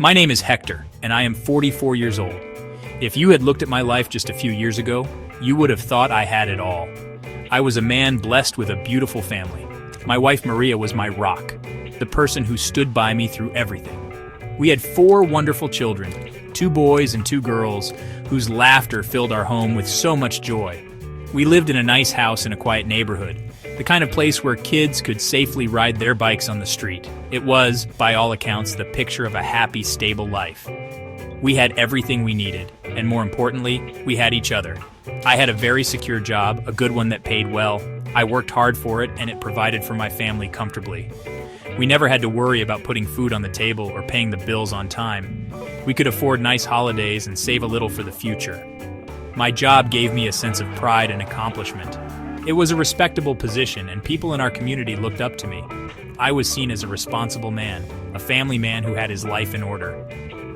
My name is Hector, and I am 44 years old. If you had looked at my life just a few years ago, you would have thought I had it all. I was a man blessed with a beautiful family. My wife Maria was my rock, the person who stood by me through everything. We had 4 wonderful children, 2 boys and 2 girls, whose laughter filled our home with so much joy. We lived in a nice house in a quiet neighborhood, the kind of place where kids could safely ride their bikes on the street. It was, by all accounts, the picture of a happy, stable life. We had everything we needed, and more importantly, we had each other. I had a very secure job, a good one that paid well. I worked hard for it, and it provided for my family comfortably. We never had to worry about putting food on the table or paying the bills on time. We could afford nice holidays and save a little for the future. My job gave me a sense of pride and accomplishment. It was a respectable position, and people in our community looked up to me. I was seen as a responsible man, a family man who had his life in order.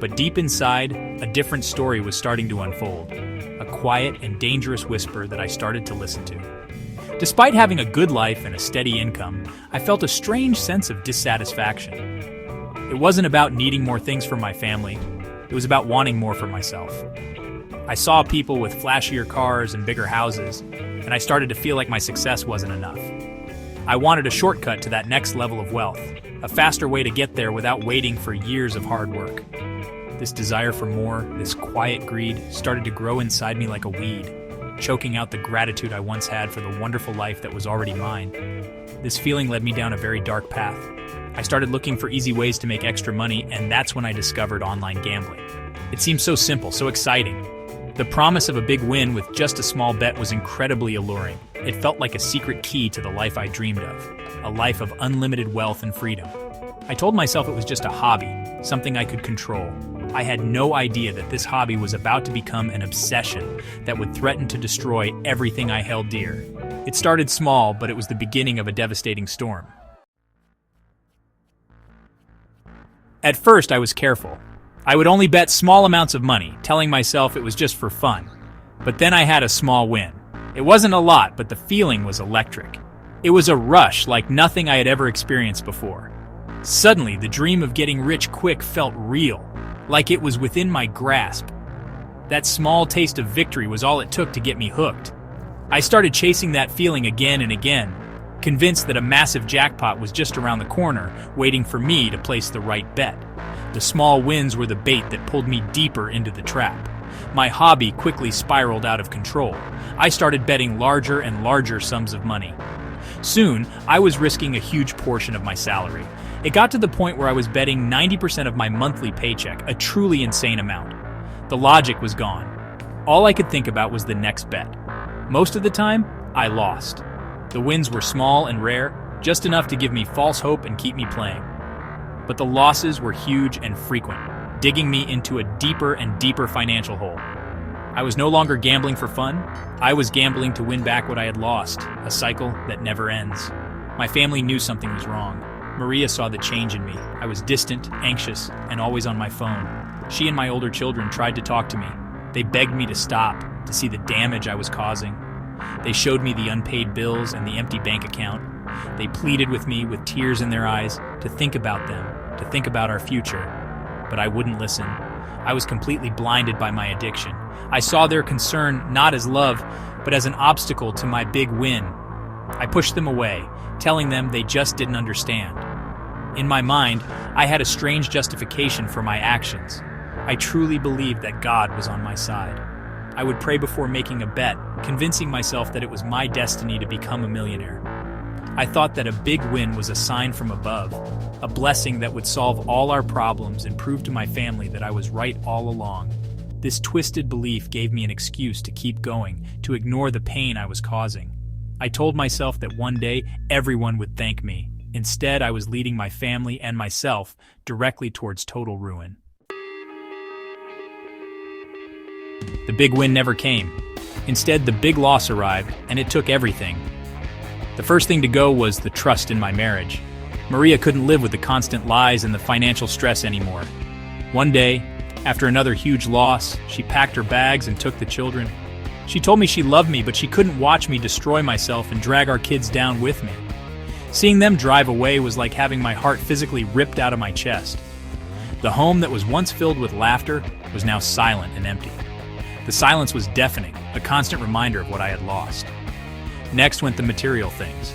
But deep inside, a different story was starting to unfold, a quiet and dangerous whisper that I started to listen to. Despite having a good life and a steady income, I felt a strange sense of dissatisfaction. It wasn't about needing more things for my family, it was about wanting more for myself. I saw people with flashier cars and bigger houses, and I started to feel like my success wasn't enough. I wanted a shortcut to that next level of wealth, a faster way to get there without waiting for years of hard work. This desire for more, this quiet greed, started to grow inside me like a weed, choking out the gratitude I once had for the wonderful life that was already mine. This feeling led me down a very dark path. I started looking for easy ways to make extra money, and that's when I discovered online gambling. It seemed so simple, so exciting. The promise of a big win with just a small bet was incredibly alluring. It felt like a secret key to the life I dreamed of, a life of unlimited wealth and freedom. I told myself it was just a hobby, something I could control. I had no idea that this hobby was about to become an obsession that would threaten to destroy everything I held dear. It started small, but it was the beginning of a devastating storm. At first, I was careful. I would only bet small amounts of money, telling myself it was just for fun. But then I had a small win. It wasn't a lot, but the feeling was electric. It was a rush like nothing I had ever experienced before. Suddenly, the dream of getting rich quick felt real, like it was within my grasp. That small taste of victory was all it took to get me hooked. I started chasing that feeling again and again, convinced that a massive jackpot was just around the corner, waiting for me to place the right bet. The small wins were the bait that pulled me deeper into the trap. My hobby quickly spiraled out of control. I started betting larger and larger sums of money. Soon, I was risking a huge portion of my salary. It got to the point where I was betting 90% of my monthly paycheck, a truly insane amount. The logic was gone. All I could think about was the next bet. Most of the time, I lost. The wins were small and rare, just enough to give me false hope and keep me playing. But the losses were huge and frequent, digging me into a deeper and deeper financial hole. I was no longer gambling for fun. I was gambling to win back what I had lost, a cycle that never ends. My family knew something was wrong. Maria saw the change in me. I was distant, anxious, and always on my phone. She and my older children tried to talk to me. They begged me to stop, to see the damage I was causing. They showed me the unpaid bills and the empty bank account. They pleaded with me with tears in their eyes to think about them, to think about our future. But I wouldn't listen. I was completely blinded by my addiction. I saw their concern not as love, but as an obstacle to my big win. I pushed them away, telling them they just didn't understand. In my mind, I had a strange justification for my actions. I truly believed that God was on my side. I would pray before making a bet, convincing myself that it was my destiny to become a millionaire. I thought that a big win was a sign from above, a blessing that would solve all our problems and prove to my family that I was right all along. This twisted belief gave me an excuse to keep going, to ignore the pain I was causing. I told myself that one day everyone would thank me. Instead, I was leading my family and myself directly towards total ruin. The big win never came. Instead, the big loss arrived, and it took everything. The first thing to go was the trust in my marriage. Maria couldn't live with the constant lies and the financial stress anymore. One day, after another huge loss, she packed her bags and took the children. She told me she loved me, but she couldn't watch me destroy myself and drag our kids down with me. Seeing them drive away was like having my heart physically ripped out of my chest. The home that was once filled with laughter was now silent and empty. The silence was deafening, a constant reminder of what I had lost. Next went the material things.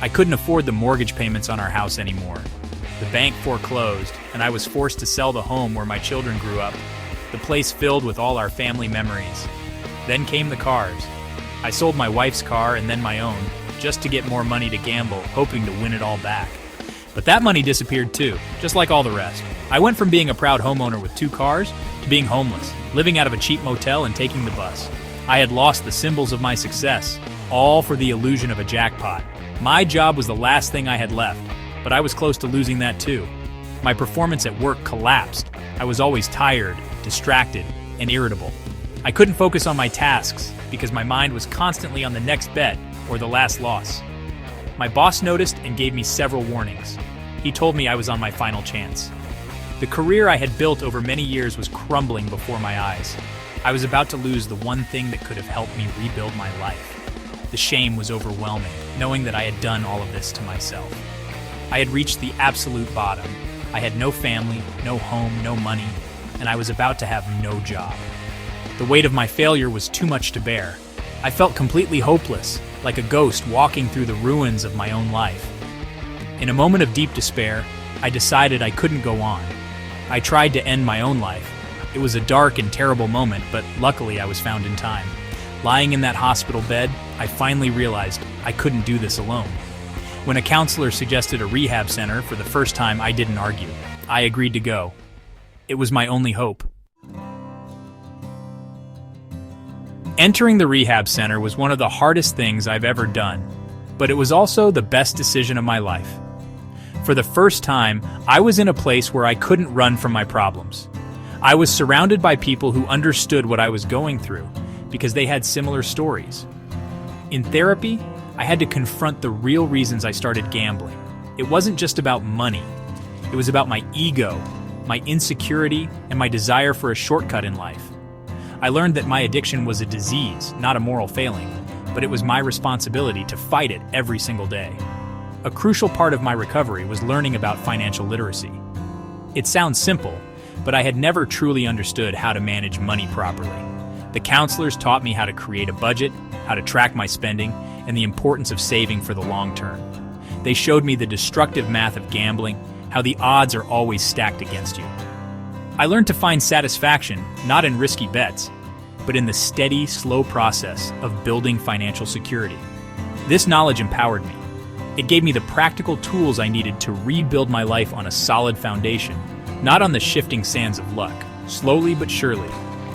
I couldn't afford the mortgage payments on our house anymore. The bank foreclosed, and I was forced to sell the home where my children grew up, the place filled with all our family memories. Then came the cars. I sold my wife's car and then my own, just to get more money to gamble, hoping to win it all back. But that money disappeared too, just like all the rest. I went from being a proud homeowner with 2 cars to being homeless, living out of a cheap motel and taking the bus. I had lost the symbols of my success, all for the illusion of a jackpot. My job was the last thing I had left, but I was close to losing that too. My performance at work collapsed. I was always tired, distracted, and irritable. I couldn't focus on my tasks because my mind was constantly on the next bet or the last loss. My boss noticed and gave me several warnings. He told me I was on my final chance. The career I had built over many years was crumbling before my eyes. I was about to lose the one thing that could have helped me rebuild my life. The shame was overwhelming, knowing that I had done all of this to myself. I had reached the absolute bottom. I had no family, no home, no money, and I was about to have no job. The weight of my failure was too much to bear. I felt completely hopeless, like a ghost walking through the ruins of my own life. In a moment of deep despair, I decided I couldn't go on. I tried to end my own life. It was a dark and terrible moment, but luckily I was found in time. Lying in that hospital bed, I finally realized I couldn't do this alone. When a counselor suggested a rehab center for the first time, I didn't argue. I agreed to go. It was my only hope. Entering the rehab center was one of the hardest things I've ever done, but it was also the best decision of my life. For the first time, I was in a place where I couldn't run from my problems. I was surrounded by people who understood what I was going through because they had similar stories. In therapy, I had to confront the real reasons I started gambling. It wasn't just about money. It was about my ego, my insecurity, and my desire for a shortcut in life. I learned that my addiction was a disease, not a moral failing, but it was my responsibility to fight it every single day. A crucial part of my recovery was learning about financial literacy. It sounds simple, but I had never truly understood how to manage money properly. The counselors taught me how to create a budget, how to track my spending, and the importance of saving for the long term. They showed me the destructive math of gambling, how the odds are always stacked against you. I learned to find satisfaction not in risky bets, but in the steady, slow process of building financial security. This knowledge empowered me. It gave me the practical tools I needed to rebuild my life on a solid foundation, not on the shifting sands of luck. Slowly but surely,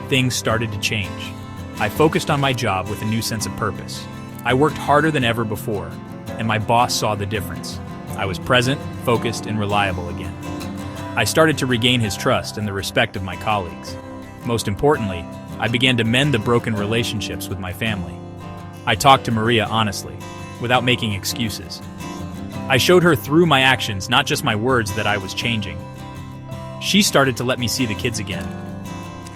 things started to change. I focused on my job with a new sense of purpose. I worked harder than ever before, and my boss saw the difference. I was present, focused, and reliable again. I started to regain his trust and the respect of my colleagues. Most importantly, I began to mend the broken relationships with my family. I talked to Maria honestly, without making excuses. I showed her through my actions, not just my words, that I was changing. She started to let me see the kids again.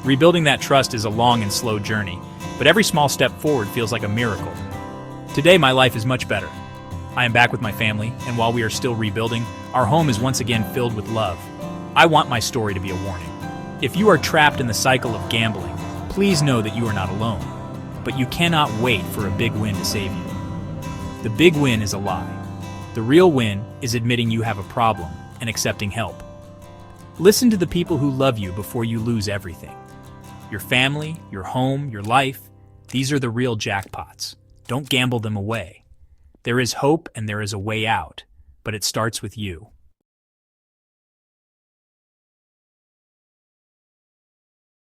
Rebuilding that trust is a long and slow journey, but every small step forward feels like a miracle. Today, my life is much better. I am back with my family, and while we are still rebuilding, our home is once again filled with love. I want my story to be a warning. If you are trapped in the cycle of gambling, please know that you are not alone. But you cannot wait for a big win to save you. The big win is a lie. The real win is admitting you have a problem and accepting help. Listen to the people who love you before you lose everything. Your family, your home, your life, these are the real jackpots. Don't gamble them away. There is hope and there is a way out, but it starts with you.